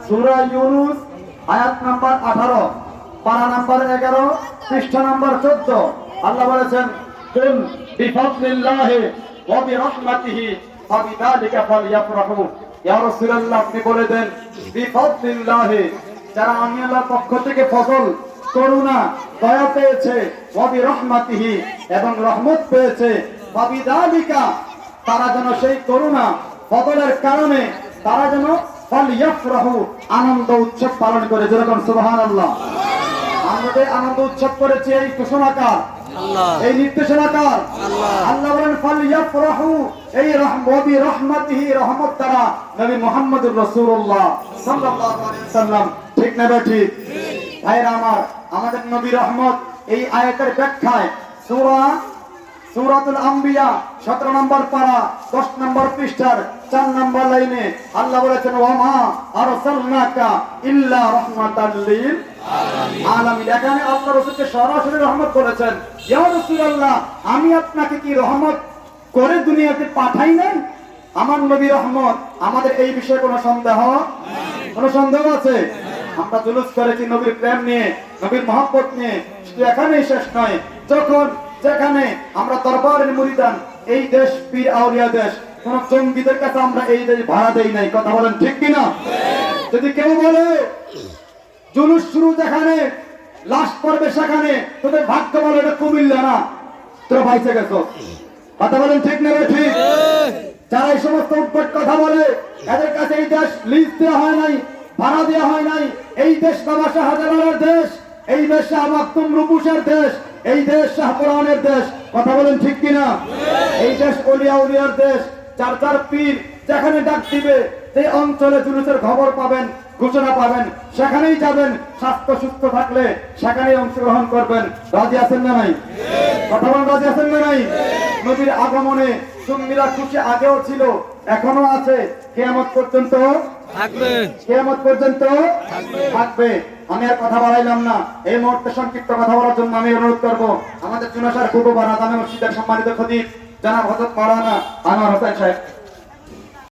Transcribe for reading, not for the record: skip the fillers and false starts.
সূরা ইউনূস আয়াত নাম্বার 18, পারা নাম্বার 11, পৃষ্ঠা নাম্বার 14। আল্লাহ বলেছেন, কুল বিফাদলিল্লাহি ওয়া বিরাহমাতিহি ফাবিযালিকা ফালইফরাহু। ইয়া রাসূলুল্লাহ, আপনি বলে দেন, বিফাদলিল্লাহি, যারা আমি আল্লাহর পক্ষ থেকে ফজল, করুণা, দয়া পেয়েছে, ওয়া বিরাহমাতিহি, এবং রহমত পেয়েছে, ফাবিযালিকা, তারা যেন সেই করুণা ফজলের কারণে তারা যেন ফালইফরাহু, আনন্দ উৎসব পালন করে। যেরকম সুবহানাল্লাহ। আমরা আনন্দ উৎসব করেছি, এই ঘোষণাকার আল্লাহ, এই নির্দেশনাকার আল্লাহ। আল্লাহ বলেন ফালইফরাহু, এই রহমতিহি, রহমত দ্বারা নবী মুহাম্মদুর রাসূলুল্লাহ সাল্লাল্লাহু আলাইহি ওয়াসাল্লাম। ঠিক না ঠিক? ভাইরা আমার, আমাদের নবী রহমত এই আয়াতের ব্যাখ্যায় সূরাতুল আম্বিয়া 17 নম্বর পারা 10 নম্বর পৃষ্ঠার 4 নম্বর লাইনে আল্লাহ বলেছেন, ওয়া মা আরসালনাকা ইল্লা রাহমাতাল লিল আলামিন। এখানে আল্লাহ রাসূলকে সরাসরি রহমত বলেছেন। ইয়া রাসূলুল্লাহ, আমি আপনাকে কি রহমত করে দুনিয়াতে পাঠাই নাই? আমার নবী রহমত। আমাদের এই বিষয়ে কোনো সন্দেহ আছে? আমরা জুলুস করেছি নবীর প্রেম নিয়ে, নবীর মহব্বত নিয়ে, শুধু এখানেই শেষ নয়। যখন যেখানে আমরা দরবারের মুরিদান, এই দেশ পীর আউলিয়া দেশ, কোন জঙ্গিদের কাছে আমরা এই দেশ ভাড়া দেই নাই। কথা বলেন ঠিক কিনা? যদি কেউ বলে জুলুস শুরু যেখানে, লাশ পড়বে সেখানে, তোদের ভাগ্য বলে এটা কুমিল্লা না, তোরা বাইচে গেছো। কথা বলেন ঠিক না ঠিক? যারা এই সমস্ত উদ্ভট কথা বলে, এদের কাছে এই দেশ লিজ দেওয়া হয় নাই, ভাড়া দেওয়া হয় নাই। এই দেশ বাবা শাহজালালের দেশ, এই দেশ শাহ মাকতুম রূপুসের দেশ, এই দেশ শাহপুরানের দেশ। কথা বলেন ঠিক কিনা? এই দেশ ওলিয়া উলিয়ার দেশ। চার চার পীর যেখানে ডাক দিবে, যে অঞ্চলে জুলুসের খবর পাবেন, ঘোষণা পাবেন, সেখানেই যাবেন। স্বাস্থ্য সুস্থ থাকলে সেখানেই অংশগ্রহণ করবেন। রাজি আছেন না নাই? কথা বলেন, রাজি আছেন না নাই? নবীর আগমনে সুন্নিরা খুশি আগেও ছিল, এখনো আছে, কিয়ামত পর্যন্ত থাকবে। কিয়ামত পর্যন্ত থাকবে। আমি আর কথা বাড়াইলাম না। এই মুহূর্তে সংক্ষিপ্ত কথা বলার জন্য আমি অনুরোধ করবো আমাদের জুনাসার পূর্ব বারাত মসজিদের সম্মানিত খতিব জনাব হযরত মাওলানা আনোয়ার হোসেন সাহেব।